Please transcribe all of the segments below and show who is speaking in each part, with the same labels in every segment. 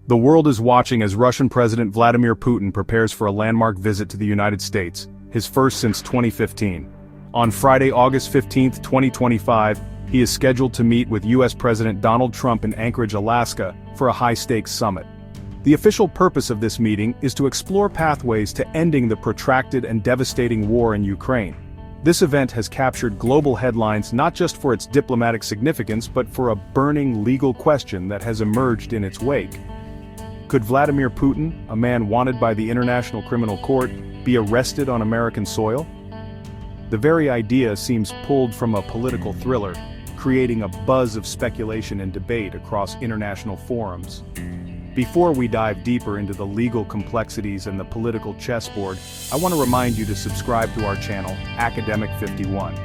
Speaker 1: The world is watching as Russian President Vladimir Putin prepares for a landmark visit to the United States, his first since 2015. On Friday, August 15, 2025, he is scheduled to meet with U.S. President Donald Trump in Anchorage, Alaska, for a high-stakes summit. The official purpose of this meeting is to explore pathways to ending the protracted and devastating war in Ukraine. This event has captured global headlines not just for its diplomatic significance but for a burning legal question that has emerged in its wake. Could Vladimir Putin, a man wanted by the International Criminal Court, be arrested on American soil? The very idea seems pulled from a political thriller, creating a buzz of speculation and debate across international forums. Before we dive deeper into the legal complexities and the political chessboard, I want to remind you to subscribe to our channel, Academic 51.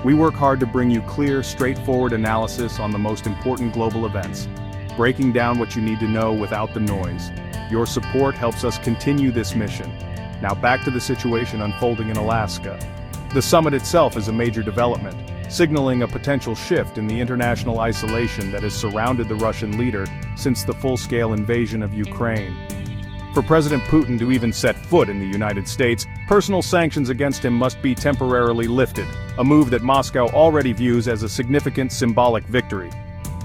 Speaker 1: We work hard to bring you clear, straightforward analysis on the most important global events, breaking down what you need to know without the noise. Your support helps us continue this mission. Now back to the situation unfolding in Alaska. The summit itself is a major development, signaling a potential shift in the international isolation that has surrounded the Russian leader since the full-scale invasion of Ukraine. For President Putin to even set foot in the United States, personal sanctions against him must be temporarily lifted, a move that Moscow already views as a significant symbolic victory.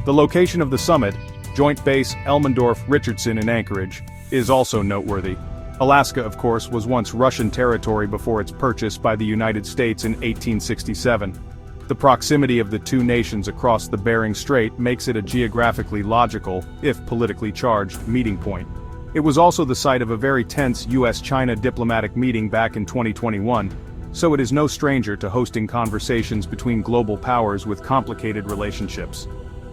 Speaker 1: The location of the summit, Joint Base Elmendorf-Richardson in Anchorage, is also noteworthy. Alaska, of course, was once Russian territory before its purchase by the United States in 1867. The proximity of the two nations across the Bering Strait makes it a geographically logical, if politically charged, meeting point. It was also the site of a very tense US-China diplomatic meeting back in 2021, so it is no stranger to hosting conversations between global powers with complicated relationships.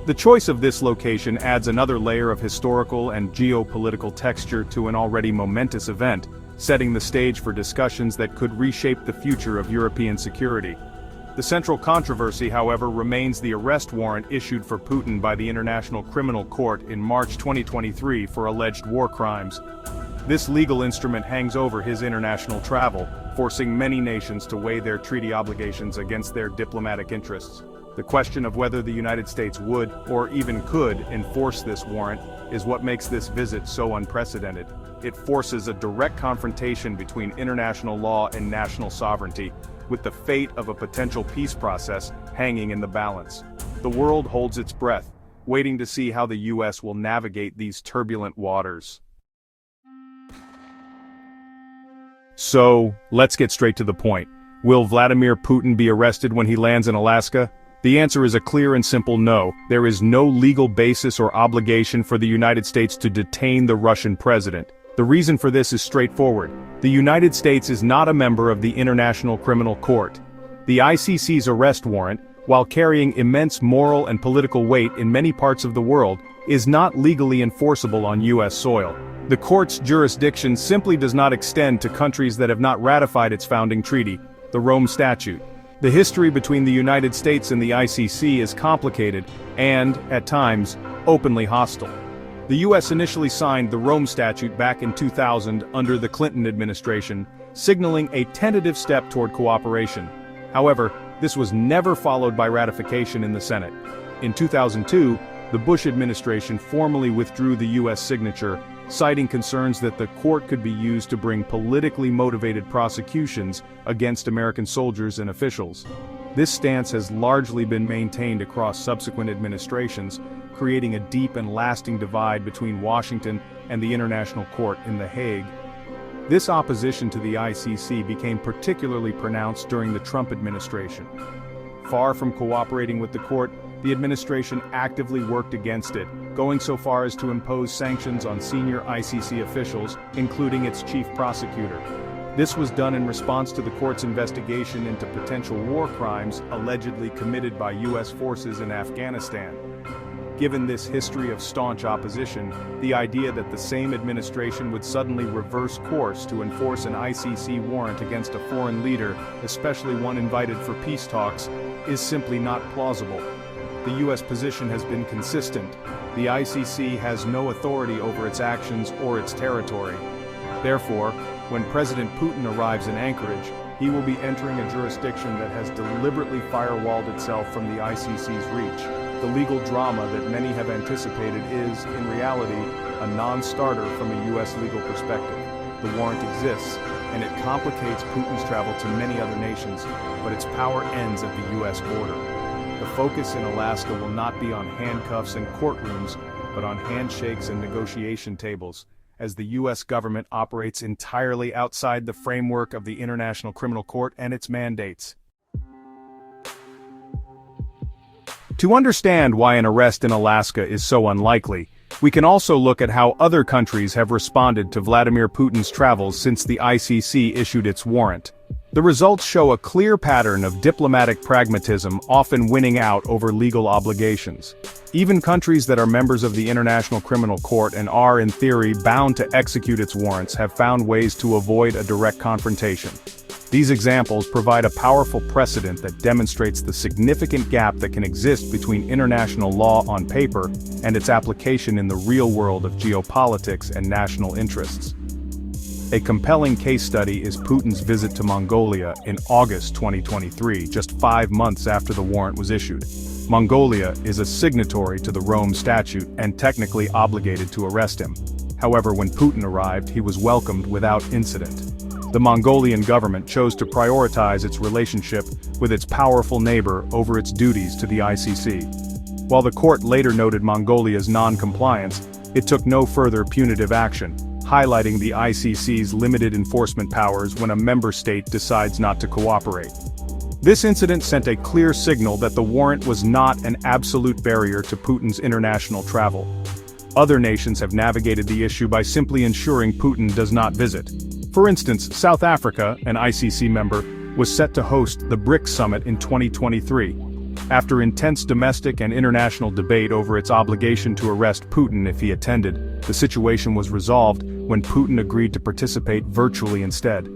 Speaker 1: The choice of this location adds another layer of historical and geopolitical texture to an already momentous event, setting the stage for discussions that could reshape the future of European security. The central controversy, however, remains the arrest warrant issued for Putin by the International Criminal Court in March 2023 for alleged war crimes. This legal instrument hangs over his international travel, forcing many nations to weigh their treaty obligations against their diplomatic interests. The question of whether the United States would, or even could, enforce this warrant is what makes this visit so unprecedented. It forces a direct confrontation between international law and national sovereignty, with the fate of a potential peace process hanging in the balance. The world holds its breath, waiting to see how the US will navigate these turbulent waters. So, let's get straight to the point. Will Vladimir Putin be arrested when he lands in Alaska? The answer is a clear and simple no. There is no legal basis or obligation for the United States to detain the Russian president. The reason for this is straightforward. The United States is not a member of the International Criminal Court. The ICC's arrest warrant, while carrying immense moral and political weight in many parts of the world, is not legally enforceable on U.S. soil. The court's jurisdiction simply does not extend to countries that have not ratified its founding treaty, the Rome Statute. The history between the United States and the ICC is complicated and, at times, openly hostile. The U.S. initially signed the Rome Statute back in 2000 under the Clinton administration, signaling a tentative step toward cooperation. However, this was never followed by ratification in the Senate. In 2002, the Bush administration formally withdrew the U.S. signature, citing concerns that the court could be used to bring politically motivated prosecutions against American soldiers and officials. This stance has largely been maintained across subsequent administrations, creating a deep and lasting divide between Washington and the International Court in The Hague. This opposition to the ICC became particularly pronounced during the Trump administration. Far from cooperating with the court, the administration actively worked against it, going so far as to impose sanctions on senior ICC officials, including its chief prosecutor. This was done in response to the court's investigation into potential war crimes allegedly committed by U.S. forces in Afghanistan. Given this history of staunch opposition, the idea that the same administration would suddenly reverse course to enforce an ICC warrant against a foreign leader, especially one invited for peace talks, is simply not plausible. The U.S. position has been consistent. The ICC has no authority over its actions or its territory. Therefore, when President Putin arrives in Anchorage, he will be entering a jurisdiction that has deliberately firewalled itself from the ICC's reach, The legal drama that many have anticipated is, in reality, a non-starter from a U.S. legal perspective. The warrant exists, and it complicates Putin's travel to many other nations, but its power ends at the U.S. border. The focus in Alaska will not be on handcuffs and courtrooms, but on handshakes and negotiation tables, as the U.S. government operates entirely outside the framework of the International Criminal Court and its mandates. To understand why an arrest in Alaska is so unlikely, we can also look at how other countries have responded to Vladimir Putin's travels since the ICC issued its warrant. The results show a clear pattern of diplomatic pragmatism often winning out over legal obligations. Even countries that are members of the International Criminal Court and are, in theory, bound to execute its warrants have found ways to avoid a direct confrontation. These examples provide a powerful precedent that demonstrates the significant gap that can exist between international law on paper and its application in the real world of geopolitics and national interests. A compelling case study is Putin's visit to Mongolia in August 2023, just 5 months after the warrant was issued. Mongolia is a signatory to the Rome Statute and technically obligated to arrest him. However, when Putin arrived, he was welcomed without incident. The Mongolian government chose to prioritize its relationship with its powerful neighbor over its duties to the ICC. While the court later noted Mongolia's non-compliance, it took no further punitive action, highlighting the ICC's limited enforcement powers when a member state decides not to cooperate. This incident sent a clear signal that the warrant was not an absolute barrier to Putin's international travel. Other nations have navigated the issue by simply ensuring Putin does not visit. For instance, South Africa, an ICC member, was set to host the BRICS summit in 2023. After intense domestic and international debate over its obligation to arrest Putin if he attended, the situation was resolved when Putin agreed to participate virtually instead.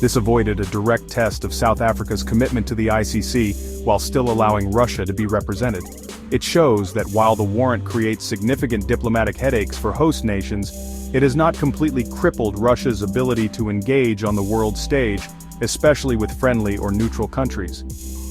Speaker 1: This avoided a direct test of South Africa's commitment to the ICC while still allowing Russia to be represented. It shows that while the warrant creates significant diplomatic headaches for host nations, it has not completely crippled Russia's ability to engage on the world stage, especially with friendly or neutral countries.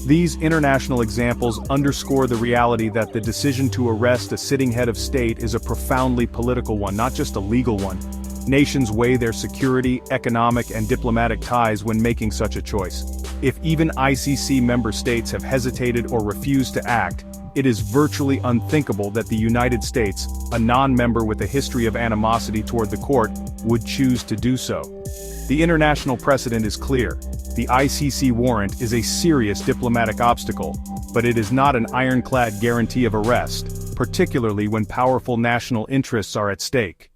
Speaker 1: These international examples underscore the reality that the decision to arrest a sitting head of state is a profoundly political one, not just a legal one. Nations weigh their security, economic, and diplomatic ties when making such a choice. If even ICC member states have hesitated or refused to act, it is virtually unthinkable that the United States, a non-member with a history of animosity toward the court, would choose to do so. The international precedent is clear. The ICC warrant is a serious diplomatic obstacle, but it is not an ironclad guarantee of arrest, particularly when powerful national interests are at stake.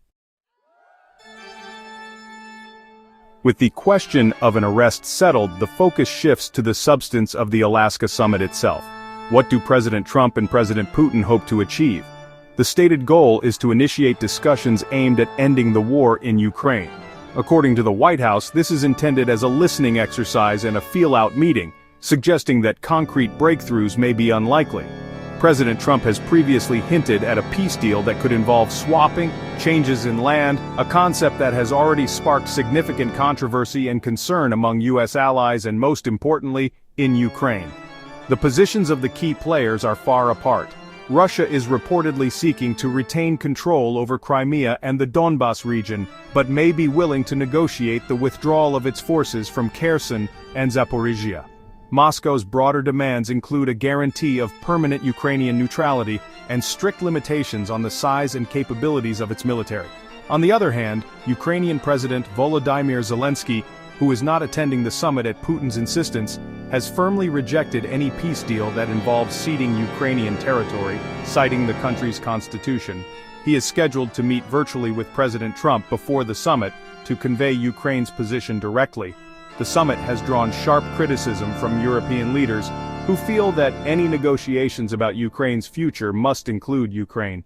Speaker 1: With the question of an arrest settled, the focus shifts to the substance of the Alaska summit itself. What do President Trump and President Putin hope to achieve? The stated goal is to initiate discussions aimed at ending the war in Ukraine. According to the White House, this is intended as a listening exercise and a feel-out meeting, suggesting that concrete breakthroughs may be unlikely. President Trump has previously hinted at a peace deal that could involve swapping, changes in land, a concept that has already sparked significant controversy and concern among U.S. allies and, most importantly, in Ukraine. The positions of the key players are far apart. Russia is reportedly seeking to retain control over Crimea and the Donbas region, but may be willing to negotiate the withdrawal of its forces from Kherson and Zaporizhia. Moscow's broader demands include a guarantee of permanent Ukrainian neutrality and strict limitations on the size and capabilities of its military. On the other hand, Ukrainian President Volodymyr Zelensky, who is not attending the summit at Putin's insistence, has firmly rejected any peace deal that involves ceding Ukrainian territory, citing the country's constitution. He is scheduled to meet virtually with President Trump before the summit to convey Ukraine's position directly. The summit has drawn sharp criticism from European leaders who feel that any negotiations about Ukraine's future must include Ukraine.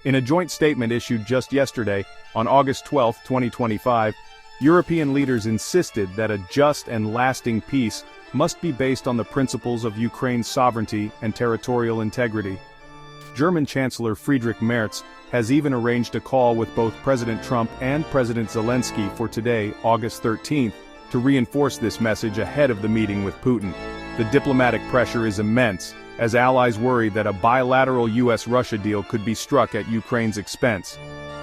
Speaker 1: In a joint statement issued just yesterday, on August 12, 2025, European leaders insisted that a just and lasting peace must be based on the principles of Ukraine's sovereignty and territorial integrity. German Chancellor Friedrich Merz has even arranged a call with both President Trump and President Zelensky for today, August 13th, to reinforce this message ahead of the meeting with Putin. The diplomatic pressure is immense, as allies worry that a bilateral US-Russia deal could be struck at Ukraine's expense.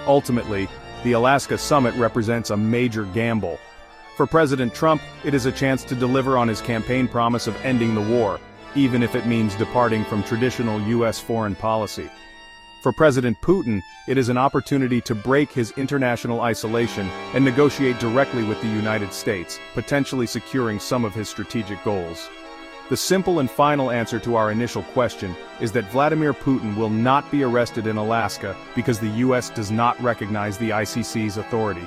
Speaker 1: Ultimately, the Alaska summit represents a major gamble. For President Trump, it is a chance to deliver on his campaign promise of ending the war, even if it means departing from traditional US foreign policy. For President Putin, it is an opportunity to break his international isolation and negotiate directly with the United States, potentially securing some of his strategic goals. The simple and final answer to our initial question is that Vladimir Putin will not be arrested in Alaska because the US does not recognize the ICC's authority.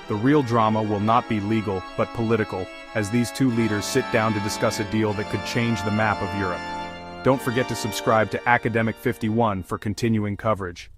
Speaker 1: The real drama will not be legal, but political, as these two leaders sit down to discuss a deal that could change the map of Europe. Don't forget to subscribe to Academic 51 for continuing coverage.